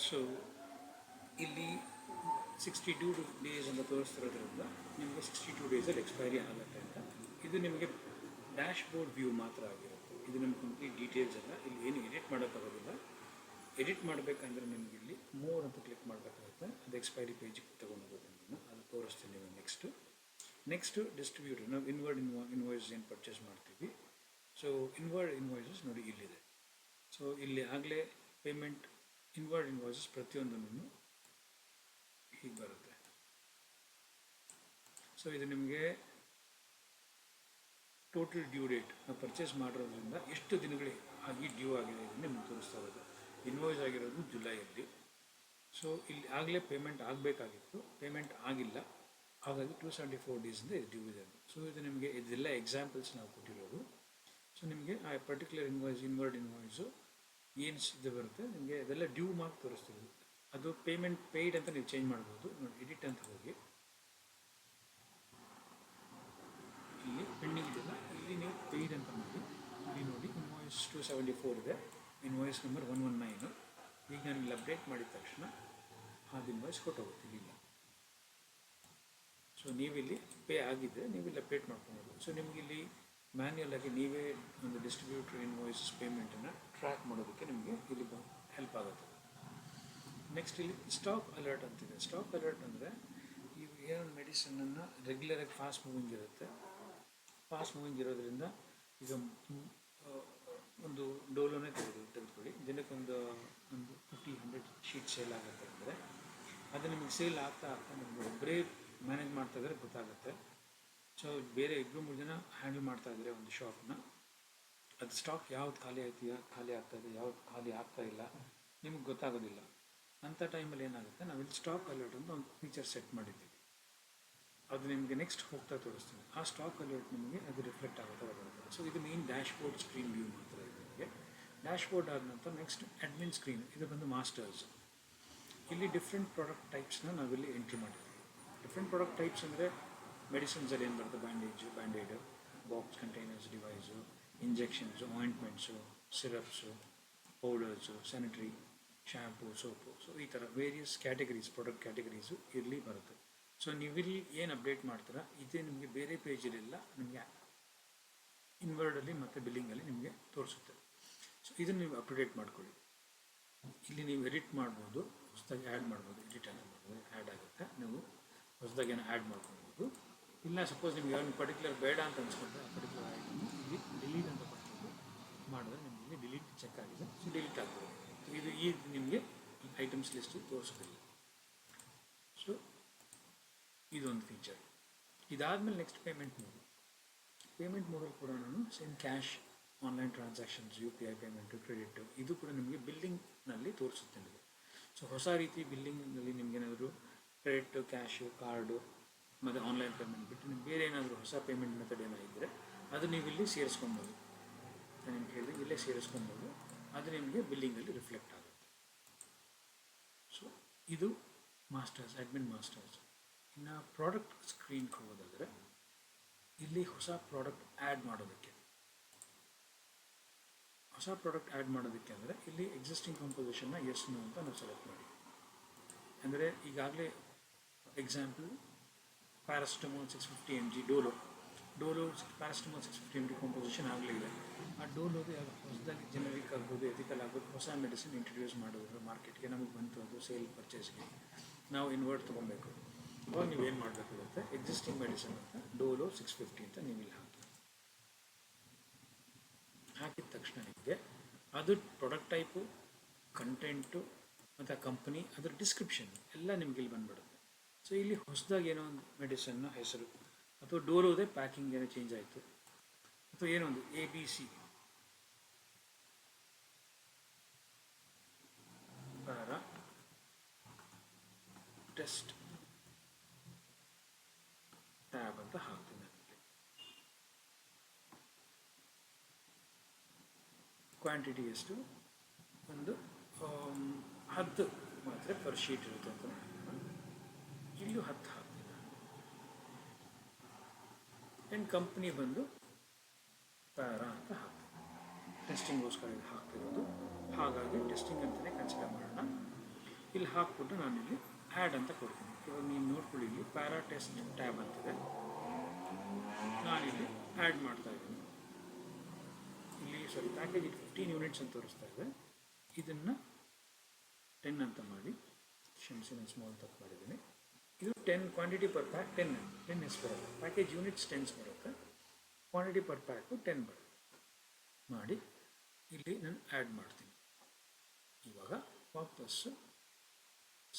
So ಇಲ್ಲಿ 62 days ಅಂತ ತೋರಿಸ್ತಿರೋದ್ರಿಂದ ನಿಮಗೆ 62 ಡೇಸಲ್ಲಿ ಎಕ್ಸ್ಪೈರಿ ಆಗುತ್ತೆ ಅಂತ. ಇದು ನಿಮಗೆ ಡ್ಯಾಶ್ ಬೋರ್ಡ್ ವ್ಯೂ ಮಾತ್ರ ಆಗಿರುತ್ತೆ. ಇದು ನಿಮ್ಗೆ ಕಂಪ್ಲೀಟ್ ಡೀಟೇಲ್ಸ್ ಅಲ್ಲ. ಇಲ್ಲಿ ಏನು ಎಡಿಟ್ ಮಾಡೋಕ್ಕಾಗೋದಿಲ್ಲ. ಎಡಿಟ್ ಮಾಡಬೇಕಂದ್ರೆ ನಿಮಗೆ ಇಲ್ಲಿ ಮೋರ್ ಅಂತ ಕ್ಲಿಕ್ ಮಾಡಬೇಕಾಗುತ್ತೆ. ಅದು ಎಕ್ಸ್ಪೈರಿ ಪೇಜಿಗೆ ತೊಗೊಂಡೋಗೋದು ನಿಮ್ಮನ್ನು. ಅದು ತೋರಿಸ್ತೀನಿ ನೀವು ನೆಕ್ಸ್ಟು ಡಿಸ್ಟ್ರಿಬ್ಯೂಟರ್. ನಾವು ಇನ್ವರ್ಡ್ ಇನ್ವಾಯ್ಸ್ ಏನು ಪರ್ಚೇಸ್ ಮಾಡ್ತೀವಿ. ಸೊ ಇನ್ವರ್ಡ್ ಇನ್ವಾಯ್ಸಸ್ ನೋಡಿ ಇಲ್ಲಿದೆ. ಸೊ ಇಲ್ಲಿ ಆಗಲೇ ಪೇಮೆಂಟ್ ಇನ್ವರ್ಡ್ ಇನ್ವಾಯ್ಸಸ್ ಪ್ರತಿಯೊಂದನ್ನು ಹೀಗೆ ಬರುತ್ತೆ. ಸೊ ಇದು ನಿಮಗೆ ಟೋಟಲ್ ಡ್ಯೂ ಡೇಟ್ ನಾವು ಪರ್ಚೇಸ್ ಮಾಡಿರೋದ್ರಿಂದ ಎಷ್ಟು ದಿನಗಳು ಆಗಿ ಡ್ಯೂ ಆಗಿದೆ ಇದನ್ನು ನಿಮ್ಗೆ ತೋರಿಸ್ತಾ ಇರೋದು. ಇನ್ವಾಯ್ಸ್ ಆಗಿರೋದು ಜುಲೈಯಲ್ಲಿ. ಸೊ ಇಲ್ಲಿ ಆಗಲೇ ಪೇಮೆಂಟ್ ಆಗಬೇಕಾಗಿತ್ತು, ಪೇಮೆಂಟ್ ಆಗಿಲ್ಲ. ಹಾಗಾಗಿ 274 ಡೇಸಿಂದ ಇದು ಡ್ಯೂ ಇದೆ. ಸೊ ಇದು ನಿಮಗೆ ಇದೆಲ್ಲ ಎಕ್ಸಾಂಪಲ್ಸ್ ನಾವು ಕೊಟ್ಟಿರೋದು. ಸೊ ನಿಮಗೆ ಆ ಪರ್ಟಿಕ್ಯುಲರ್ ಇನ್ವರ್ಡ್ ಇನ್ವಾಯ್ಸು ಏನು ಇದು ಬರುತ್ತೆ ನಿಮಗೆ ಅದೆಲ್ಲ ಡ್ಯೂ ಮಾರ್ಕ್ ತೋರಿಸ್ತಿರೋದು. ಅದು ಪೇಮೆಂಟ್ ಪೇಯ್ಡ್ ಅಂತ ನೀವು ಚೇಂಜ್ ಮಾಡ್ಬೋದು. ನೋಡಿ ಎಡಿಟ್ ಅಂತ ಹೋಗಿ ಇಲ್ಲಿ ಪೆಂಡಿಂಗ್ ಇದೆಯಲ್ಲ, ಇಲ್ಲಿ ನೀವು ಪೇಯ್ಡ್ ಅಂತ ಮಾಡಿ ಇಲ್ಲಿ ನೋಡಿ ಇನ್ವಾಯ್ಸ್ 274 ಇದೆ, ಇನ್ವಾಯ್ಸ್ ನಂಬರ್ 119. ಈಗ ನಾನು ಇಲ್ಲಿ ಅಪ್ಡೇಟ್ ಮಾಡಿದ ತಕ್ಷಣ ಅದು ಇನ್ವಾಯ್ಸ್ ಕೊಟ್ಟೋಗುತ್ತೆ ಇಲ್ಲಿಲ್ಲ. ಸೊ ನೀವಿಲ್ಲಿ ಪೇ ಆಗಿದ್ದರೆ ನೀವು ಇಲ್ಲಿ ಅಪ್ಡೇಟ್ ಮಾಡ್ಕೊಬೋದು. ಸೊ ನಿಮಗೆ ಇಲ್ಲಿ ಮ್ಯಾನ್ಯಲ್ ಆಗಿ ನೀವೇ ಒಂದು ಡಿಸ್ಟ್ರಿಬ್ಯೂಟರ್ ಇನ್ವಾಯ್ಸಸ್ ಪೇಮೆಂಟನ್ನು ಟ್ರ್ಯಾಕ್ ಮಾಡೋದಕ್ಕೆ ನಿಮಗೆ ಇಲ್ಲಿ ಹೆಲ್ಪ್ ಆಗುತ್ತೆ. ನೆಕ್ಸ್ಟ್ ಇಲ್ಲಿ ಸ್ಟಾಕ್ ಅಲರ್ಟ್ ಅಂತಿದೆ. ಸ್ಟಾಕ್ ಅಲರ್ಟ್ ಅಂದರೆ ಇವು ಏನೊಂದು ಮೆಡಿಸನನ್ನು ರೆಗ್ಯುಲರಾಗಿ ಫಾಸ್ಟ್ ಮೂವಿಂಗ್ ಇರುತ್ತೆ. ಫಾಸ್ಟ್ ಮೂವಿಂಗ್ ಇರೋದ್ರಿಂದ ಈಗ ಒಂದು ಡೋಲೋನೇ ತೆಗೆದುಕೊಳ್ಳಿ, ದಿನಕ್ಕೊಂದು 50-100 ಶೀಟ್ ಸೇಲ್ ಆಗುತ್ತೆ ಅಂದರೆ ಅದು ನಿಮಗೆ ಸೇಲ್ ಆಗ್ತಾ ನಿಮಗೆ ಒಬ್ಬರೇ ಮ್ಯಾನೇಜ್ ಮಾಡ್ತಾ ಇದ್ರೆ ಗೊತ್ತಾಗುತ್ತೆ. ಸೊ ಬೇರೆ 2-3 ಜನ ಹ್ಯಾಂಡಲ್ ಮಾಡ್ತಾ ಇದ್ದಾರೆ ಒಂದು ಶಾಪ್ನ. ಅದು ಸ್ಟಾಕ್ ಯಾವ್ದು ಖಾಲಿ ಆಗ್ತಾಯಿದೆ, ಯಾವ್ದು ಖಾಲಿ ಆಗ್ತಾ ಇಲ್ಲ ನಿಮಗೆ ಗೊತ್ತಾಗೋದಿಲ್ಲ. ಅಂಥ ಟೈಮಲ್ಲಿ ಏನಾಗುತ್ತೆ, ನಾವಿಲ್ಲಿ ಸ್ಟಾಕ್ ಅಲರ್ಟ್ ಅಂತ ಒಂದು ಫೀಚರ್ ಸೆಟ್ ಮಾಡಿದ್ದೀವಿ. ಅದು ನಿಮಗೆ ನೆಕ್ಸ್ಟ್ ಹೋಗ್ತಾ ತೋರಿಸ್ತೀನಿ. ಆ ಸ್ಟಾಕ್ ಅಲರ್ಟ್ ನಿಮಗೆ ಅದು ರಿಫ್ಲೆಕ್ಟ್ ಆಗುತ್ತಾ ಬರುತ್ತೆ. ಸೊ ಇದು main dash board screen view ಮಾತ್ರ ಇದೆ ನಿಮಗೆ. ಡ್ಯಾಶ್ ಬೋರ್ಡ್ ಆದ ನಂತರ ನೆಕ್ಸ್ಟ್ ಅಡ್ಮಿನ್ ಸ್ಕ್ರೀನ್. ಇದು ಬಂದು ಮಾಸ್ಟರ್ಸ್. ಇಲ್ಲಿ ಡಿಫ್ರೆಂಟ್ ಪ್ರಾಡಕ್ಟ್ ಟೈಪ್ಸ್ನ ನಾವಿಲ್ಲಿ ಎಂಟ್ರಿ ಮಾಡಿದ್ದೀವಿ. ಡಿಫ್ರೆಂಟ್ ಪ್ರಾಡಕ್ಟ್ ಟೈಪ್ಸ್ ಅಂದರೆ ಮೆಡಿಸಿನ್ಸಲ್ಲಿ ಏನು ಬರುತ್ತೆ, bandaid, box containers, device, injections, ointments, syrups, powders, sanitary, shampoo, soap. So ಈ ಥರ ವೇರಿಯಸ್ ಕ್ಯಾಟಗರೀಸ್, ಪ್ರಾಡಕ್ಟ್ ಕ್ಯಾಟಗರೀಸು ಇಲ್ಲಿ ಬರುತ್ತೆ. ಸೊ ನೀವಿಲ್ಲಿ ಏನು ಅಪ್ಡೇಟ್ ಮಾಡ್ತೀರಾ ಇದೇ ನಿಮಗೆ ಬೇರೆ ಪೇಜಲ್ಲೆಲ್ಲ ನಿಮಗೆ ಇನ್ವರ್ಡಲ್ಲಿ ಮತ್ತು ಬಿಲ್ಲಿಂಗಲ್ಲಿ ನಿಮಗೆ ತೋರಿಸುತ್ತೆ. ಸೊ ಇದನ್ನು ನೀವು ಅಪ್ಡೇಟ್ ಮಾಡ್ಕೊಳ್ಳಿ. ಇಲ್ಲಿ ನೀವು ಎಡಿಟ್ ಮಾಡ್ಬೋದು, ಹೊಸದಾಗಿ ಆ್ಯಡ್ ಮಾಡ್ಬೋದು, ಎಡಿಟ್ ಮಾಡ್ಬೋದು, ಆ್ಯಡ್ ಆಗುತ್ತೆ. ನೀವು ಹೊಸದಾಗಿ ಏನೋ ಆ್ಯಡ್ ಮಾಡ್ಕೊಬೋದು. ಇಲ್ಲ ಸಪೋಸ್ ನಿಮ್ಗೆ ಯಾವ ಪರ್ಟಿಕ್ಯುಲರ್ ಬೇಡ ಅಂತ ಅನ್ಸ್ಕೊಂಡ್ರೆ ಆ ಪರ್ಟಿಕ್ಯುಲರ್ ಐಟಮ್ ಇಲ್ಲಿ ಡಿಲೀಟ್ ಅಂತ ಕೊಡ್ಬೋದು. ಮಾಡಿದ್ರೆ ನಿಮಗೆ ಡಿಲೀಟ್ ಚೆಕ್ ಆಗಿದೆ, ಸೊ ಡಿಲೀಟ್ ಆಗ್ಬೋದು. ಇದು ನಿಮಗೆ ಐಟಮ್ಸ್ ಲಿಸ್ಟು ತೋರಿಸೋದಿಲ್ಲ. ಸೊ ಇದೊಂದು ಫೀಚರ್. ಇದಾದಮೇಲೆ ನೆಕ್ಸ್ಟ್ ಪೇಮೆಂಟ್ ಮೋಡಲ್ಲಿ ಕೂಡ ನಾನು same cash, online transactions, UPI payment, credit ಇದು ಕೂಡ ನಿಮಗೆ ಬಿಲ್ಲಿಂಗ್ನಲ್ಲಿ ತೋರಿಸುತ್ತೆ ನಿಮಗೆ. ಸೊ ಹೊಸ ರೀತಿ ಬಿಲ್ಲಿಂಗ್ನಲ್ಲಿ ನಿಮಗೇನಾದರೂ ಕ್ರೆಡಿಟು, ಕ್ಯಾಶು, ಕಾರ್ಡು ಮತ್ತು ಆನ್ಲೈನ್ ಪೇಮೆಂಟ್ ಬಿಟ್ಟು ನಿಮ್ಗೆ ಬೇರೆ ಏನಾದರೂ ಹೊಸ ಪೇಮೆಂಟ್ ಮೆಥಡ್ ಏನಾಗಿದ್ದರೆ ಅದು ನೀವು ಇಲ್ಲಿ ಸೇರಿಸ್ಕೊಬೋದು. ನಾನು ನಿಮ್ಗೆ ಹೇಳಿದೆ ಇಲ್ಲೇ ಸೇರಿಸ್ಕೊಬೋದು. ಅದು ನಿಮಗೆ ಬಿಲ್ಲಿಂಗಲ್ಲಿ ರಿಫ್ಲೆಕ್ಟ್ ಆಗುತ್ತೆ. ಸೊ ಇದು ಮಾಸ್ಟರ್ಸ್, ಅಡ್ಮಿನ್ ಮಾಸ್ಟರ್ಸ್. ಇನ್ನು ಪ್ರಾಡಕ್ಟ್ ಸ್ಕ್ರೀನ್ಗೆ ಹೋಗೋದಾದರೆ ಇಲ್ಲಿ ಹೊಸ ಪ್ರಾಡಕ್ಟ್ ಆ್ಯಡ್ ಮಾಡೋದಕ್ಕೆ ಅಂದರೆ ಇಲ್ಲಿ ಎಕ್ಸಿಸ್ಟಿಂಗ್ ಕಂಪೋಸಿಷನ್ನ ಎಸ್ ನೋ ಅಂತ ನಾವು ಸೆಲೆಕ್ಟ್ ಮಾಡಿ. ಅಂದರೆ ಈಗಾಗಲೇ example paracetamol 650 mg Dolo paracetamol 650 mg composition ಆಗಲೇ ಇದೆ. ಆ ಡೋಲೋದು ಯಾವುದು ಹೊಸದಾಗಿ ಜನರಿಕ್ ಆಗ್ಬೋದು, ಎಥಿಕಲ್ ಆಗ್ಬೋದು, ಹೊಸ ಮೆಡಿಸಿನ್ ಇಂಟ್ರಡ್ಯೂಸ್ ಮಾಡಿದ್ರು ಮಾರ್ಕೆಟ್ಗೆ, ನಮಗೆ ಬಂತು ಅದು ಸೇಲ್ ಪರ್ಚೇಸ್ಗೆ, ನಾವು ಇನ್ವರ್ಟ್ ತೊಗೊಬೇಕು. ಅವಾಗ ನೀವೇನು ಮಾಡಬೇಕಾಗುತ್ತೆ, ಎಕ್ಸಿಸ್ಟಿಂಗ್ ಮೆಡಿಸಿನ್ ಅಂತ ಡೋಲೋ 650 ಅಂತ ನೀವು ಇಲ್ಲಿ ಹಾಕಿದ ತಕ್ಷಣ ನಿಮಗೆ ಅದು ಪ್ರಾಡಕ್ಟ್ ಟೈಪು, ಕಂಟೆಂಟು ಮತ್ತು ಆ ಕಂಪನಿ, ಅದರ ಡಿಸ್ಕ್ರಿಪ್ಷನ್ ಎಲ್ಲ ನಿಮ್ಗೆ ಇಲ್ಲಿ ಬಂದ್ಬಿಡುತ್ತೆ. ಸೊ ಇಲ್ಲಿ ಹೊಸದಾಗಿ ಏನೋ ಒಂದು ಮೆಡಿಸನ್ನ ಹೆಸರು ಅಥವಾ ಡೋಲೋದೇ ಪ್ಯಾಕಿಂಗ್ ಏನೋ ಚೇಂಜ್ ಆಯಿತು ಅಥವಾ ಏನೋ ಒಂದು ABC ಪ್ಯಾರಾ ಟೆಸ್ಟ್ ಟ್ಯಾಬ್ ಅಂತ ಹಾಕ್ತೀನಿ. ಕ್ವಾಂಟಿಟಿ ಎಷ್ಟು, ಒಂದು 10 ಮಾತ್ರ ಪರ್ ಶೀಟ್ ಇರುತ್ತೆ ಅಂತ ಇಲ್ಲೂ 10 ಹಾಕ್ತೀನಿ. ಆ್ಯಂಡ್ ಕಂಪ್ನಿ ಬಂದು ಪ್ಯಾರಾ ಅಂತ ಹಾಕ್ತೀನಿ. ಟೆಸ್ಟಿಂಗ್ಗೋಸ್ಕರ ಹಾಕ್ತಿರೋದು, ಹಾಗಾಗಿ ಟೆಸ್ಟಿಂಗ್ ಅಂತಲೇ ಕನ್ಸಿಡರ್ ಮಾಡೋಣ. ಇಲ್ಲಿ ಹಾಕ್ಬಿಟ್ಟು ನಾನಿಲ್ಲಿ ಆ್ಯಡ್ ಅಂತ ಕೊಡ್ತೀನಿ. ಇವಾಗ ನೀವು ನೋಡ್ಕೊಳ್ಳಿ, ಇಲ್ಲಿ ಪ್ಯಾರಾ ಟೆಸ್ಟ್ ಟ್ಯಾಬ್ ಅಂತಿದೆ, ನಾನಿಲ್ಲಿ ಆ್ಯಡ್ ಮಾಡ್ತಾ ಇದ್ದೀನಿ. ಇಲ್ಲಿ ಪ್ಯಾಕೇಜ್ ಇದು 15 ಯೂನಿಟ್ಸ್ ಅಂತ ತೋರಿಸ್ತಾ ಇದೆ. ಇದನ್ನು 10 ಅಂತ ಮಾಡಿ, ಕ್ಷಮಿಸಿ ನಾನು ಸ್ಮಾಲ್ ತಪ್ಪು ಮಾಡಿದ್ದೀನಿ. ಇದು 10 ಕ್ವಾಂಟಿಟಿ ಪರ್ ಪ್ಯಾಕ್ 10 ಎಸ್ ಬರುತ್ತೆ. ಪ್ಯಾಕೇಜ್ ಯೂನಿಟ್ಸ್ 10 ಬರುತ್ತೆ, ಕ್ವಾಂಟಿಟಿ ಪರ್ ಪ್ಯಾಕು 10 ಬರುತ್ತೆ. ಮಾಡಿ ಇಲ್ಲಿ ನಾನು ಆ್ಯಡ್ ಮಾಡ್ತೀನಿ. ಇವಾಗ ವಾಪಸ್ಸು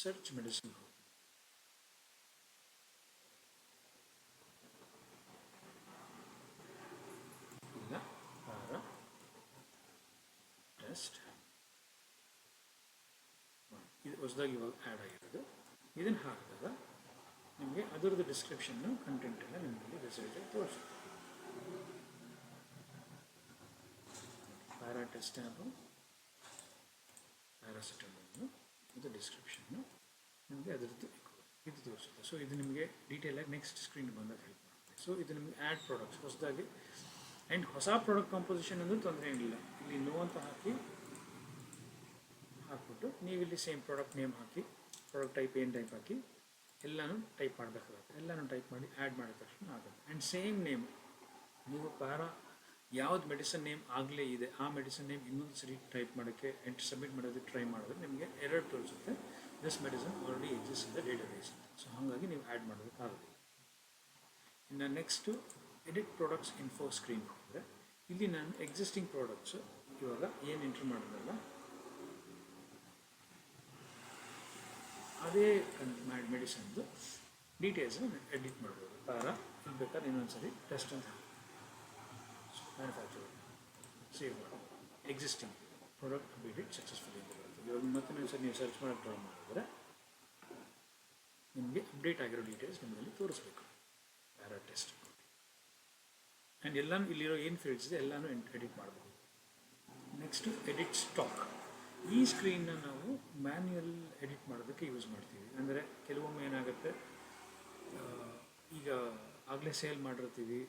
ಸರ್ಚ್ ಮೆಡಿಸಿನ್ ಹೋಗ್ತೀನಿ. ಇಲ್ಲ ಪ್ಯಾರಾ ಟೆಸ್ಟ್ ಇದು ಹೊಸದಾಗಿ ಇವಾಗ ಆ್ಯಡ್ ಆಗಿರೋದು. ಇದನ್ನು ಹಾಕಿದಾಗ ನಿಮಗೆ ಅದರದ್ದು ಡಿಸ್ಕ್ರಿಪ್ಷನ್ನು ಕಂಟೆಂಟ್ ಎಲ್ಲ ನಿಮಗೆ ರಿಸಲ್ಟಲ್ಲಿ ತೋರಿಸುತ್ತೆ. ಪ್ಯಾರಾ ಟೆಸ್ಟ್ ಟ್ಯಾಬು, ಪ್ಯಾರಾಸಿಟಮಲ್ಲು, ಇದು ಡಿಸ್ಕ್ರಿಪ್ಷನ್ನು ನಿಮಗೆ ಅದರದ್ದು ಇದು ತೋರಿಸುತ್ತೆ. ಸೊ ಇದು ನಿಮಗೆ ಡೀಟೇಲಾಗಿ ನೆಕ್ಸ್ಟ್ ಸ್ಕ್ರೀನ್ ಬಂದಾಗ ಹೆಲ್ಪ್ ಮಾಡುತ್ತೆ. ಸೊ ಇದು ನಿಮಗೆ ಆ್ಯಡ್ ಪ್ರಾಡಕ್ಟ್ಸ್ ಹೊಸದಾಗಿ ಆ್ಯಂಡ್ ಹೊಸ ಪ್ರಾಡಕ್ಟ್ ಕಾಂಪೋಸಿಷನ್ ಅಂದರೂ ತೊಂದರೆ ಏನಿಲ್ಲ. ಇಲ್ಲಿ ನೋ ಅಂತ ಹಾಕ್ಬಿಟ್ಟು ನೀವಿಲ್ಲಿ ಸೇಮ್ ಪ್ರಾಡಕ್ಟ್ ನೇಮ್ ಹಾಕಿ, ಪ್ರಾಡಕ್ಟ್ ಟೈಪ್ ಏನು ಟೈಪ್ ಹಾಕಿ ಎಲ್ಲನೂ ಟೈಪ್ ಮಾಡಬೇಕಾಗುತ್ತೆ. ಎಲ್ಲನೂ ಟೈಪ್ ಮಾಡಿ ಆ್ಯಡ್ ಮಾಡಿದ ತಕ್ಷಣ ಆಗುತ್ತೆ. ಆ್ಯಂಡ್ ಸೇಮ್ ನೇಮ್ ನೀವು ಯಾವ್ದು ಮೆಡಿಸನ್ ನೇಮ್ ಆಗಲೇ ಇದೆ ಆ ಮೆಡಿಸನ್ ನೇಮ್ ಇನ್ನೊಂದು ಸರಿ ಟೈಪ್ ಮಾಡೋಕ್ಕೆ ಎಂಟರ್ ಸಬ್ಮಿಟ್ ಮಾಡೋದಕ್ಕೆ ಟ್ರೈ ಮಾಡಿದ್ರೆ ನಿಮಗೆ ಎರರ್ ತೋರಿಸುತ್ತೆ, this medicine already exist in the database ಅಂತ. ಸೊ ಹಾಗಾಗಿ ನೀವು ಆ್ಯಡ್ ಮಾಡೋದಕ್ಕಾಗುತ್ತೆ. ಇನ್ನು next edit products info screen ಹೋದರೆ ಇಲ್ಲಿ ನಾನು ಎಕ್ಸಿಸ್ಟಿಂಗ್ ಪ್ರಾಡಕ್ಟ್ಸು ಇವಾಗ ಏನು ಎಂಟ್ರ್ ಮಾಡಿದ್ರಲ್ಲ ಅದೇ ಮೆಡಿಸನ್ದು ಡೀಟೇಲ್ಸ್ನ ಎಡಿಟ್ ಮಾಡ್ಬೋದು. ಪ್ಯಾರಾ ಇಲ್ಲಿ ಬೇಕಾದ್ರೆ ಇನ್ನೊಂದು ಸರಿ ಟೆಸ್ಟ್ ಅಂತ ಮ್ಯಾನುಫ್ಯಾಕ್ಚರ್ ಸೇವ್ ಮಾಡಿ ಎಕ್ಸಿಸ್ಟಿಂಗ್ ಪ್ರಾಡಕ್ಟ್ ಅಪ್ಡೇಟೆಡ್ ಸಕ್ಸಸ್ಫುಲಿ ಅಂತ ಬರುತ್ತೆ. ಇವಾಗ ಮತ್ತೆ ಸರಿ ನೀವು ಸರ್ಚ್ ಮಾಡೋಕ್ಕೆ ಟ್ರೈ ಮಾಡಿದ್ರೆ ನಿಮಗೆ ಅಪ್ಡೇಟ್ ಆಗಿರೋ ಡೀಟೇಲ್ಸ್ ನಿಮ್ಮಲ್ಲಿ ತೋರಿಸ್ಬೇಕು. ಪ್ಯಾರಾ ಟೆಸ್ಟ್ ಆ್ಯಂಡ್ ಎಲ್ಲನೂ ಇಲ್ಲಿರೋ ಏನು ಫೀಲ್ಡ್ಸ್ ಇದೆ ಎಲ್ಲನೂ ಎಡಿಟ್ ಮಾಡ್ಬೋದು. Next edit stock. ಈ ಸ್ಕ್ರೀನ್ನ ನಾವು ಮ್ಯಾನ್ಯುಯಲ್ ಎಡಿಟ್ ಮಾಡೋದಕ್ಕೆ ಯೂಸ್ ಮಾಡ್ತೀವಿ. ಅಂದರೆ ಕೆಲವೊಮ್ಮೆ ಏನಾಗುತ್ತೆ, ಈಗ ಆಗಲೇ ಸೇಲ್ ಮಾಡಿರ್ತೀವಿ,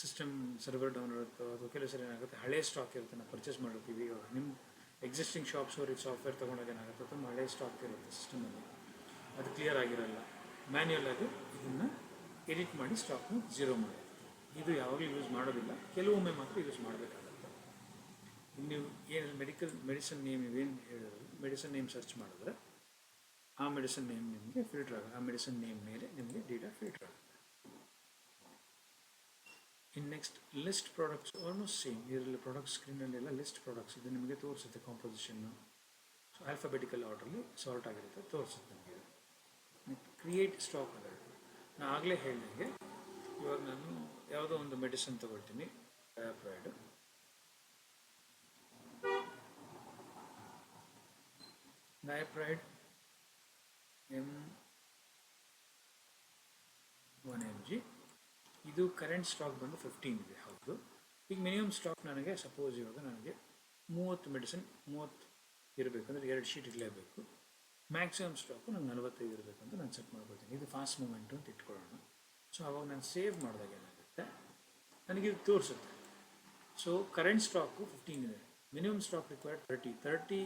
ಸಿಸ್ಟಮ್ ಸರ್ವರ್ ಡೌನ್ ಇರುತ್ತೋ, ಅಥವಾ ಕೆಲವು ಸರಿ ಏನಾಗುತ್ತೆ ಹಳೆ ಸ್ಟಾಕ್ ಇರುತ್ತೆ, ನಾವು ಪರ್ಚೇಸ್ ಮಾಡಿರ್ತೀವಿ. ಇವಾಗ ನಿಮ್ಮ ಎಕ್ಸಿಸ್ಟಿಂಗ್ ಶಾಪ್ಸ್ ಅವ್ರಿಗೆ ಸಾಫ್ಟ್ವೇರ್ ತೊಗೊಂಡಾಗ ಏನಾಗುತ್ತೆ ತುಂಬ ಹಳೆ ಸ್ಟಾಕ್ ಇರುತ್ತೆ ಸಿಸ್ಟಮಲ್ಲಿ, ಅದು ಕ್ಲಿಯರ್ ಆಗಿರೋಲ್ಲ. ಮ್ಯಾನ್ಯುಯಲ್ ಆಗಿ ಇದನ್ನು ಎಡಿಟ್ ಮಾಡಿ ಸ್ಟಾಕ್ನ ಝೀರೋ ಮಾಡಿ, ಇದು ಯಾವಾಗಲೂ ಯೂಸ್ ಮಾಡೋದಿಲ್ಲ, ಕೆಲವೊಮ್ಮೆ ಮಾತ್ರ ಯೂಸ್ ಮಾಡಬೇಕಾಗುತ್ತೆ. ನೀವು ಏನು ಮೆಡಿಸನ್ ನೇಮ್ ನೀವೇನು ಹೇಳಿದ್ರು ಮೆಡಿಸನ್ ನೇಮ್ ಸರ್ಚ್ ಮಾಡಿದ್ರೆ ಆ ಮೆಡಿಸನ್ ನೇಮ್ ನಿಮಗೆ ಫಿಲ್ಟರ್ ಆಗುತ್ತೆ, ಆ ಮೆಡಿಸನ್ ನೇಮ್ ಮೇಲೆ ನಿಮಗೆ ಡೇಟಾ ಫಿಲ್ಟರ್ ಆಗುತ್ತೆ. ಇನ್ನು next list products almost same. ಇದರಲ್ಲಿ ಪ್ರಾಡಕ್ಟ್ ಸ್ಕ್ರೀನಲ್ಲೆಲ್ಲ ಲಿಸ್ಟ್ ಪ್ರಾಡಕ್ಟ್ಸ್ ಇದು ನಿಮಗೆ ತೋರಿಸುತ್ತೆ ಕಾಂಪೋಸಿಷನ್ನು. ಸೊ ಆಲ್ಫಾಬೆಟಿಕಲ್ ಆರ್ಡ್ರಲ್ಲಿ ಸಾರ್ಟ್ ಆಗಿರುತ್ತೆ, ತೋರಿಸುತ್ತೆ ನಿಮಗೆ. ಕ್ರಿಯೇಟ್ ಸ್ಟಾಕ್ ಅಲರ್ಟ್, ನಾನು ಆಗಲೇ ಹೇಳಿದಂಗೆ ಇವಾಗ ನಾನು ಯಾವುದೋ ಒಂದು ಮೆಡಿಸನ್ ತೊಗೊಳ್ತೀನಿ, ಡಯಾಪ್ರೈಡ್. ಡಯಾಪ್ರೈಡ್ M1 mg, ಇದು ಕರೆಂಟ್ ಸ್ಟಾಕ್ ಬಂದು 15 ಇದೆ. ಹೌದು, ಈಗ ಮಿನಿಮಮ್ ಸ್ಟಾಕ್ ನನಗೆ ಸಪೋಸ್ ಇವಾಗ ನನಗೆ 30 ಮೆಡಿಸಿನ್ 30 ಇರಬೇಕಂದ್ರೆ 2 ಶೀಟ್ ಇರಲೇಬೇಕು. ಮ್ಯಾಕ್ಸಿಮಮ್ ಸ್ಟಾಕು ನಂಗೆ 45 ಇರಬೇಕು ಅಂತ ನಾನು ಸೆಟ್ ಮಾಡ್ಕೊಳ್ತೀನಿ. ಇದು ಫಾಸ್ಟ್ ಮೂಮೆಂಟು ಅಂತ ಇಟ್ಕೊಳ್ಳೋಣ. ಸೊ ಅವಾಗ ನಾನು ಸೇವ್ ಮಾಡಿದಾಗ ಏನಾಗುತ್ತೆ, ನನಗಿದು ತೋರಿಸುತ್ತೆ. ಸೊ ಕರೆಂಟ್ ಸ್ಟಾಕು 15 ಇದೆ, minimum stock required 30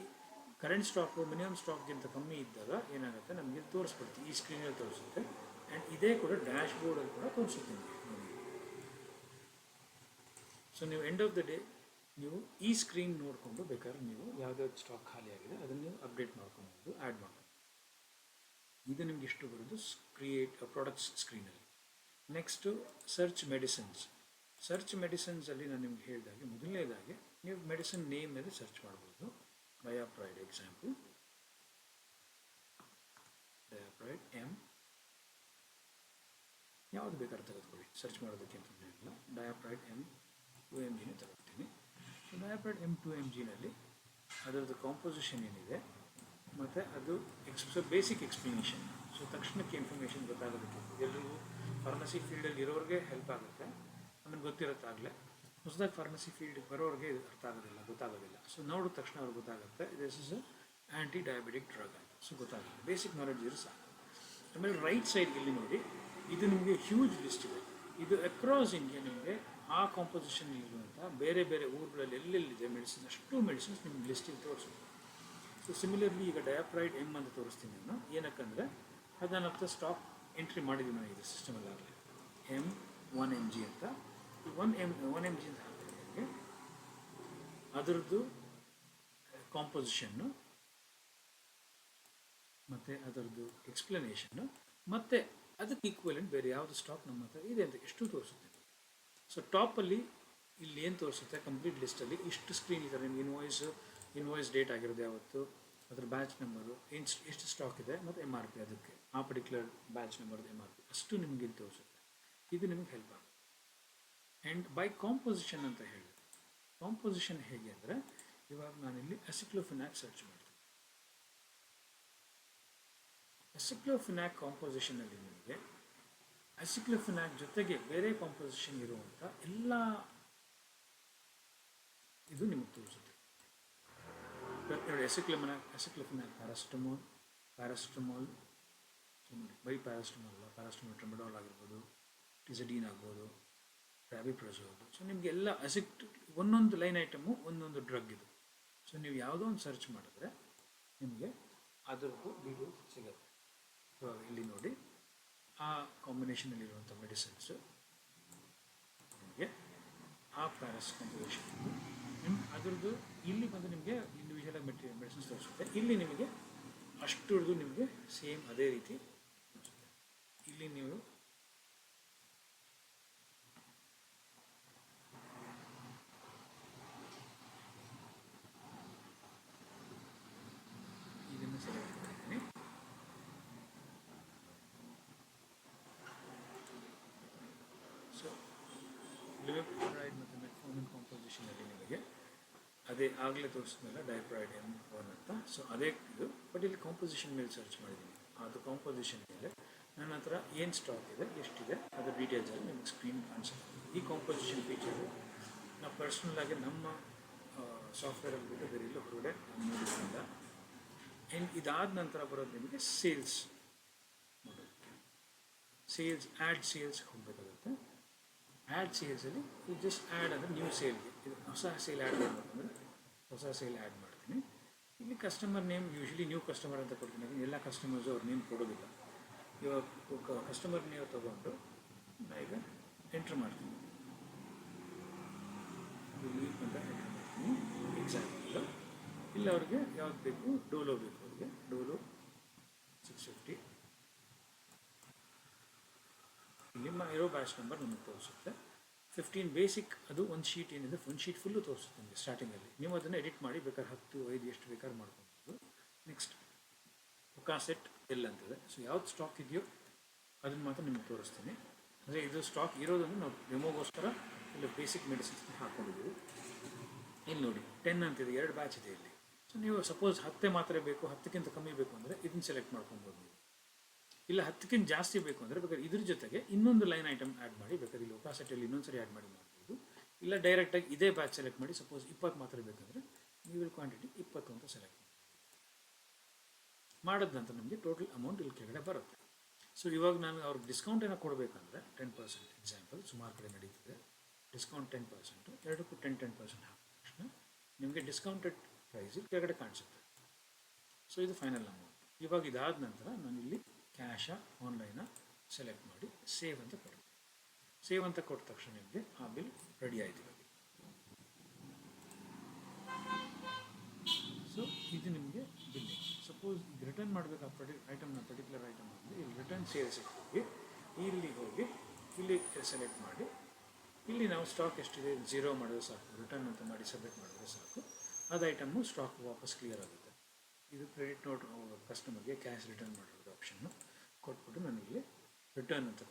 current stock minimum ಸ್ಟಾಕ್ಗಿಂತ ಕಮ್ಮಿ ಇದ್ದಾಗ ಏನಾಗುತ್ತೆ ನಮಗೆ ತೋರಿಸ್ಬಿಡುತ್ತೆ, ಈ ಸ್ಕ್ರೀನಲ್ಲಿ ತೋರಿಸುತ್ತೆ. ಆ್ಯಂಡ್ ಇದೇ ಕೂಡ ಡ್ಯಾಶ್ ಬೋರ್ಡಲ್ಲಿ ಕೂಡ ತೋರಿಸುತ್ತೆ ನಿಮಗೆ. ಸೊ ನೀವು ಎಂಡ್ ಆಫ್ ದ ಡೇ ನೀವು ಈ ಸ್ಕ್ರೀನ್ ನೋಡಿಕೊಂಡು ಬೇಕಾದ್ರೆ ನೀವು ಯಾವುದ್ಯಾವ್ದು ಸ್ಟಾಕ್ ಖಾಲಿ ಆಗಿದೆ ಅದನ್ನು ನೀವು ಅಪ್ಡೇಟ್ ಮಾಡ್ಕೊಬೋದು, ಆ್ಯಡ್ ಮಾಡ್ಬೋದು. ಇದು ನಿಮ್ಗೆ ಇಷ್ಟು ಬರೋದು ಕ್ರಿಯೇಟ್ ಪ್ರಾಡಕ್ಟ್ಸ್ ಸ್ಕ್ರೀನಲ್ಲಿ. Next search medicines. ಸರ್ಚ್ ಮೆಡಿಸಿನ್ಸಲ್ಲಿ ನಾನು ನಿಮ್ಗೆ ಹೇಳಿದಾಗೆ ಮೊದಲನೇದಾಗಿ ನೀವು ಮೆಡಿಸಿನ್ ನೇಮ್ ಮೇಲೆ ಸರ್ಚ್ ಮಾಡ್ಬೋದು. ಡಯಾಪ್ರೈಡ್ ಎಕ್ಸಾಂಪಲ್, ಡಯಾಪ್ರೈಡ್ M, ಯಾವುದು ಬೇಕಾದ್ರೆ ತೆಗೆದುಕೊಳ್ಳಿ, ಸರ್ಚ್ ಮಾಡೋದಕ್ಕೆ ಅಂತ ಇಲ್ಲ. ಡಯಾಪ್ರೈಡ್ M2 mg ತಗೊಳ್ತೀನಿ. ಸೊ ಡಯಾಪ್ರೈಡ್ M2 mgನಲ್ಲಿ ಅದರದ್ದು ಕಾಂಪೋಸಿಷನ್ ಏನಿದೆ ಮತ್ತು ಅದು ಬೇಸಿಕ್ ಎಕ್ಸ್ಪ್ಲನೇಷನ್. ಸೊ ತಕ್ಷಣಕ್ಕೆ ಇನ್ಫಾರ್ಮೇಷನ್ ಗೊತ್ತಾಗೋದಕ್ಕೆ ಎಲ್ರಿಗೂ ಫಾರ್ಮಸಿ ಫೀಲ್ಡಲ್ಲಿ ಇರೋರಿಗೆ ಹೆಲ್ಪ್ ಆಗುತ್ತೆ, ನಮಗೆ ಗೊತ್ತಿರುತ್ತಾಗಲೇ. ಹೊಸದಾಗಿ ಫಾರ್ಮಸಿ ಫೀಲ್ಡಿಗೆ ಬರೋರಿಗೆ ಇದು ಅರ್ಥ ಆಗೋದಿಲ್ಲ, ಗೊತ್ತಾಗೋದಿಲ್ಲ. ಸೊ ನೋಡಿದ ತಕ್ಷಣ ಅವ್ರಿಗೆ ಗೊತ್ತಾಗುತ್ತೆ this is anti diabetic drug ಅಂತ. ಸೊ ಗೊತ್ತಾಗುತ್ತೆ, ಬೇಸಿಕ್ ನಾಲೆಡ್ಜ್ ಇರೋ ಸಾಕು. ಆಮೇಲೆ ರೈಟ್ ಸೈಡ್ ಇಲ್ಲಿ ನೋಡಿ, ಇದು ನಿಮಗೆ ಹ್ಯೂಜ್ ಲಿಸ್ಟ್ ಇದೆ. ಇದು ಅಕ್ರಾಸ್ ಇಂಡಿಯಾ ನಿಮಗೆ ಆ ಕಾಂಪೋಸಿಷನ್ ಇರುವಂಥ ಬೇರೆ ಬೇರೆ ಊರುಗಳಲ್ಲಿ ಎಲ್ಲೆಲ್ಲಿದೆ ಮೆಡಿಸಿನ್, ಅಷ್ಟು ಮೆಡಿಸಿನ್ಸ್ ನಿಮ್ಗೆ ಲಿಸ್ಟಿಗೆ ತೋರಿಸುತ್ತೆ. ಸೊ ಸಿಮಿಲರ್ಲಿ ಈಗ ಡಯಾಪ್ರೈಡ್ ಎಮ್ ಅಂತ ತೋರಿಸ್ತೀನಿ ನಾನು, ಏನಕ್ಕಂದರೆ ಅದು ನನ್ನ ಹತ್ರ ಸ್ಟಾಕ್ ಎಂಟ್ರಿ ಮಾಡಿದ್ದೀನಿ ನಾನು ಇದು ಸಿಸ್ಟಮಲ್ಲಿ ಆಗಲಿ M1 mg ಅಂತ. ಈ 1 mg ಅಂತ ಹಾಕಿದ್ರೆ ಅದರದ್ದು ಕಾಂಪೋಸಿಷನ್ನು ಮತ್ತು ಅದರದ್ದು ಎಕ್ಸ್ಪ್ಲನೇಷನ್ನು ಮತ್ತು ಅದಕ್ಕೆ ಈಕ್ವಲೆಂಟ್ ಬೇರೆ ಯಾವುದು ಸ್ಟಾಕ್ ನಮ್ಮ ಹತ್ರ ಇದೆ ಅಂತ ಎಷ್ಟು ತೋರಿಸುತ್ತೆ. ಸೊ ಟಾಪಲ್ಲಿ ಇಲ್ಲಿ ಏನು ತೋರಿಸುತ್ತೆ ಕಂಪ್ಲೀಟ್ ಲಿಸ್ಟಲ್ಲಿ ಇಷ್ಟು ಸ್ಕ್ರೀನ್ ಈ ಥರ ನಿಮ್ಗೆ ಇನ್ವಾಯ್ಸ್ ಡೇಟ್ ಆಗಿರೋದು ಯಾವತ್ತು, ಅದರ ಬ್ಯಾಚ್ ನಂಬರು, ಎಷ್ಟು ಸ್ಟಾಕ್ ಇದೆ ಮತ್ತು MRP ಅದಕ್ಕೆ ಆ ಪರ್ಟಿಕ್ಯುಲರ್ ಬ್ಯಾಚ್ ನಂಬರ್ದು MRP ಅಷ್ಟು ನಿಮಗೆ ಇಲ್ಲಿ ತೋರಿಸುತ್ತೆ. ಇದು ನಿಮಗೆ ಹೆಲ್ಪ್ ಆಗುತ್ತೆ. ಆ್ಯಂಡ್ ಬೈ ಕಾಂಪೋಸಿಷನ್ ಅಂತ ಹೇಳಿದೆ. ಕಾಂಪೋಸಿಷನ್ ಹೇಗೆ ಅಂದರೆ ಇವಾಗ ನಾನಿಲ್ಲಿ ಅಸಿಕ್ಲೋಫಿನಾಕ್ ಸರ್ಚ್ ಮಾಡ್ತೀನಿ. ಅಸಿಕ್ಲೋಫಿನಾಕ್ ಕಾಂಪೋಸಿಷನಲ್ಲಿ ನಿಮಗೆ ಅಸಿಕ್ಲೋಫಿನಾಕ್ ಜೊತೆಗೆ ಬೇರೆ ಕಾಂಪೋಸಿಷನ್ ಇರುವಂಥ ಎಲ್ಲ ಇದು ನಿಮಗೆ ತೋರಿಸುತ್ತೆ. ಅಸಿಕ್ಲೋಫಿನಾಕ್ ಪ್ಯಾರಾಸ್ಟಮೋಲ್ ಬೈ ಪ್ಯಾರಾಸ್ಟಮೋಲ್ ಟ್ರೆಮಡಾಲ್ ಆಗಿರ್ಬೋದು, ಟಿಸಡೀನ್ ಆಗ್ಬೋದು, ರ್ಯಾಬಿಪ್ರಜೋಲ್. ಸೊ ನಿಮಗೆ ಎಲ್ಲ ಒಂದೊಂದು ಲೈನ್ ಐಟಮು ಒಂದೊಂದು ಡ್ರಗ್ ಇದು. ಸೊ ನೀವು ಯಾವುದೋ ಒಂದು ಸರ್ಚ್ ಮಾಡಿದ್ರೆ ನಿಮಗೆ ಅದರದ್ದು ಡೀಟೇಲ್ಸ್ ಸಿಗುತ್ತೆ. ಇವಾಗ ಇಲ್ಲಿ ನೋಡಿ ಆ ಕಾಂಬಿನೇಷನಲ್ಲಿರುವಂಥ ಮೆಡಿಸಿನ್ಸು ನಿಮಗೆ ಆ ಪ್ಯಾರಸ್ ಕಾಂಬಿನೇಷನ್ ಅದರದ್ದು ಇಲ್ಲಿ ಬಂದು ನಿಮಗೆ ಇಂಡಿವಿಜುವಲ್ ಮೆಡಿಸಿನ್ಸ್ ತೋರಿಸುತ್ತೆ. ಇಲ್ಲಿ ನಿಮಗೆ ಅಷ್ಟರದ್ದು ನಿಮಗೆ ಸೇಮ್ ಅದೇ ರೀತಿ ತೋರಿಸುತ್ತೆ. ಇಲ್ಲಿ ನೀವು ಇದನ್ನು ಸೆಲೆಕ್ಟ್ ಮಾಡಿದ್ದೀನಿ. ಸೊ ಲಿವೆಪ್ರೈಡ್ ಮತ್ತು ಮೆಟ್ಫಾರ್ಮಿನ್ ಕಾಂಪೋಸಿಷನಲ್ಲಿ ನಿಮಗೆ ಅದೇ ಆಗಲೇ ತೋರಿಸಿದ್ಮೇಲೆ ಡೈಪ್ರೈಡ್ M1 ಅಂತ. ಸೊ ಅದೇ ಇದು, ಬಟ್ ಇಲ್ಲಿ ಕಾಂಪೋಸಿಷನ್ ಮೇಲೆ ಸರ್ಚ್ ಮಾಡಿದ್ದೀನಿ. ಅದು ಕಾಂಪೋಸಿಷನ್ ಮೇಲೆ ನನ್ನ ಹತ್ರ ಏನು ಸ್ಟಾಕ್ ಇದೆ, ಎಷ್ಟಿದೆ, ಅದರ ಡೀಟೇಲ್ಸಲ್ಲಿ ನಿಮಗೆ ಸ್ಕ್ರೀನ್ ಕಾಣಿಸುತ್ತೆ. ಈ ಕಾಂಪೋಸಿಷನ್ ಫೀಚರು ನಾವು ಪರ್ಸ್ನಲ್ಲಾಗಿ ನಮ್ಮ ಸಾಫ್ಟ್ವೇರಲ್ಲಿ ಬಿಟ್ಟು ಬೇರೆ ಇಲ್ಲ ಹೊರಗಡೆ ನೋಡೋದ್ರಿಂದ. ಆ್ಯಂಡ್ ಇದಾದ ನಂತರ ಬರೋದು ನಿಮಗೆ ಸೇಲ್ಸ್ ಮಾಡೋದಕ್ಕೆ. ಆ್ಯಡ್ ಸೇಲ್ಸ್ ಹೋಗಬೇಕಾಗುತ್ತೆ. ಆ್ಯಡ್ ಸೇಲ್ಸಲ್ಲಿ ಜಸ್ಟ್ ಆ್ಯಡ್ ಅಂದರೆ ನ್ಯೂ ಸೇಲ್ಗೆ ಇದು ಹೊಸ ಸೇಲ್ ಆ್ಯಡ್ ಮಾಡಬೇಕಂದ್ರೆ ಹೊಸ ಸೇಲ್ ಆ್ಯಡ್ ಮಾಡ್ತೀನಿ. ಇಲ್ಲಿ customer name usually new customer ಅಂತ ಕೊಡ್ತೀನಿ. ಎಲ್ಲ ಕಸ್ಟಮರ್ಸು ಅವ್ರ ನೇಮ್ ಕೊಡೋದಿಲ್ಲ. ಇವಾಗ ಕಸ್ಟಮರ್ ನೇಮ್ ತೊಗೊಂಡು ನಾನು ಈಗ ಎಂಟ್ರ್ ಮಾಡ್ತೀನಿ. ಇಲ್ಲಿ ಅಂತ ಎಂಟ್ರ್ ಮಾಡ್ತೀನಿ. ಎಕ್ಸಾಂಪಲ್ ಇಲ್ಲಿ ಅವ್ರಿಗೆ ಯಾವ್ದು ಬೇಕು, ಡೋಲೋ ಬೇಕು ಅವ್ರಿಗೆ, ಡೋಲೋ 650. ನಿಮ್ಮ ಇರೋ ಬ್ಯಾಚ್ ನಂಬರ್ ನಮಗೆ ತೋರಿಸುತ್ತೆ. 15 ಬೇಸಿಕ್, ಅದು ಒಂದು ಶೀಟ್ ಏನಿದೆ ಒಂದು ಶೀಟ್ ಫುಲ್ಲು ತೋರಿಸುತ್ತೆ ನಿಮಗೆ ಸ್ಟಾರ್ಟಿಂಗಲ್ಲಿ. ನೀವು ಅದನ್ನು ಎಡಿಟ್ ಮಾಡಿ ಬೇಕಾದ್ರೆ 10, 5 ಎಷ್ಟು ಬೇಕಾದ್ರೆ ಮಾಡ್ಕೊಬೋದು. ನೆಕ್ಸ್ಟ್ ಒಕಾಸೆಟ್ ಎಲ್ ಅಂತಿದೆ. ಸೊ ಯಾವ್ದು ಸ್ಟಾಕ್ ಇದೆಯೋ ಅದನ್ನು ಮಾತ್ರ ನಿಮಗೆ ತೋರಿಸ್ತೀನಿ. ಅಂದರೆ ಇದು ಸ್ಟಾಕ್ ಇರೋದನ್ನು ನಾವು ಡೆಮೋಗೋಸ್ಕರ ಇಲ್ಲಿ ಬೇಸಿಕ್ ಮೆಡಿಸಿನ್ಸ್ ಹಾಕ್ಕೊಂಡಿದ್ದೀವಿ. ಇಲ್ಲಿ ನೋಡಿ 10 ಅಂತಿದೆ, 2 ಬ್ಯಾಚ್ ಇದೆ ಇಲ್ಲಿ. ಸೊ ನೀವು ಸಪೋಸ್ 10 ಮಾತ್ರ ಬೇಕು, 10ಕ್ಕಿಂತ ಕಮ್ಮಿ ಬೇಕು ಅಂದರೆ ಇದನ್ನು ಸೆಲೆಕ್ಟ್ ಮಾಡ್ಕೊಬೋದು ನೀವು. ಇಲ್ಲ 10ಕ್ಕಿಂತ ಜಾಸ್ತಿ ಬೇಕು ಅಂದರೆ ಬೇಕಾದ್ರೆ ಇದ್ರ ಜೊತೆಗೆ ಇನ್ನೊಂದು ಲೈನ್ ಐಟಮ್ ಆ್ಯಡ್ ಮಾಡಿ ಬೇಕಾದ್ರೆ ಇಲ್ಲಿ ಒಕಾಸೆಟಲ್ಲಿ ಇನ್ನೊಂದು ಸರಿ ಆ್ಯಡ್ ಮಾಡಿ ಮಾಡ್ಬೋದು. ಇಲ್ಲ ಡೈರೆಕ್ಟಾಗಿ ಇದೇ ಬ್ಯಾಚ್ ಸೆಲೆಕ್ಟ್ ಮಾಡಿ ಸಪೋಸ್ 20 ಮಾತ್ರ ಬೇಕಂದರೆ ನೀವು ಇಲ್ಲಿ ಕ್ವಾಂಟಿಟಿ 20 ಅಂತ ಸೆಲೆಕ್ಟ್ ಮಾಡಿದ ನಂತರ ನಮಗೆ ಟೋಟಲ್ ಅಮೌಂಟ್ ಇಲ್ಲಿ ಕೆಳಗಡೆ ಬರುತ್ತೆ. ಸೊ ಇವಾಗ ನಾನು ಅವ್ರಿಗೆ ಡಿಸ್ಕೌಂಟ್ ಏನೋ ಕೊಡಬೇಕಂದ್ರೆ 10% ಎಕ್ಸಾಂಪಲ್ ಸುಮಾರು ಕಡೆ ನಡೀತಿದೆ. ಡಿಸ್ಕೌಂಟ್ 10%, ಎರಡಕ್ಕೂ 10% ಹಾಕಿದ ತಕ್ಷಣ ನಿಮಗೆ ಡಿಸ್ಕೌಂಟೆಡ್ ಪ್ರೈಸ್ ಕೆಳಗಡೆ ಕಾಣಿಸುತ್ತೆ. ಸೊ ಇದು ಫೈನಲ್ ಅಮೌಂಟ್. ಇವಾಗ ಇದಾದ ನಂತರ ನಾನಿಲ್ಲಿ ಕ್ಯಾಶಾ ಆನ್ಲೈನ ಸೆಲೆಕ್ಟ್ ಮಾಡಿ ಸೇವ್ ಅಂತ ಕೊಡ್ತೀನಿ. ಸೇವ್ ಅಂತ ಕೊಟ್ಟ ತಕ್ಷಣ ನಿಮಗೆ ಆ ಬಿಲ್ ರೆಡಿ ಆಯ್ತು ಇವಾಗ. ಸೊ ಇದು ನಿಮಗೆ ಬಿಲ್ಲಿಂಗ್. ಸಪೋಸ್ ಈಗ ರಿಟರ್ನ್ ಮಾಡಬೇಕು ಆ ಪರ್ಟಿಕ್ಯುಲರ್ ಐಟಮ್ ಅಂದರೆ ಇಲ್ಲಿ ರಿಟರ್ನ್ ಸೇಲ್ಸಿಗೆ ಹೋಗಿ ಇಲ್ಲಿ ಹೋಗಿ ಇಲ್ಲಿ ಸೆಲೆಕ್ಟ್ ಮಾಡಿ ಇಲ್ಲಿ ನಾವು ಸ್ಟಾಕ್ ಎಷ್ಟಿದೆ 0 ಮಾಡಿದ್ರೆ ಸಾಕು. ರಿಟರ್ನ್ ಅಂತ ಮಾಡಿ ಸಬ್ಮಿಟ್ ಮಾಡಿದ್ರೆ ಸಾಕು. ಅದು ಐಟಮ್ಮು ಸ್ಟಾಕ್ ವಾಪಸ್ ಕ್ಲಿಯರ್ ಆಗುತ್ತೆ. ಇದು ಕ್ರೆಡಿಟ್ ನೋಟ್ ಕಸ್ಟಮರ್ಗೆ ಕ್ಯಾಶ್ ರಿಟರ್ನ್ ಮಾಡಿರೋದು ಆಪ್ಷನ್ನು ಕೊಟ್ಬಿಟ್ಟು ನಾನು ಇಲ್ಲಿ ರಿಟರ್ನ್ ಅಂತ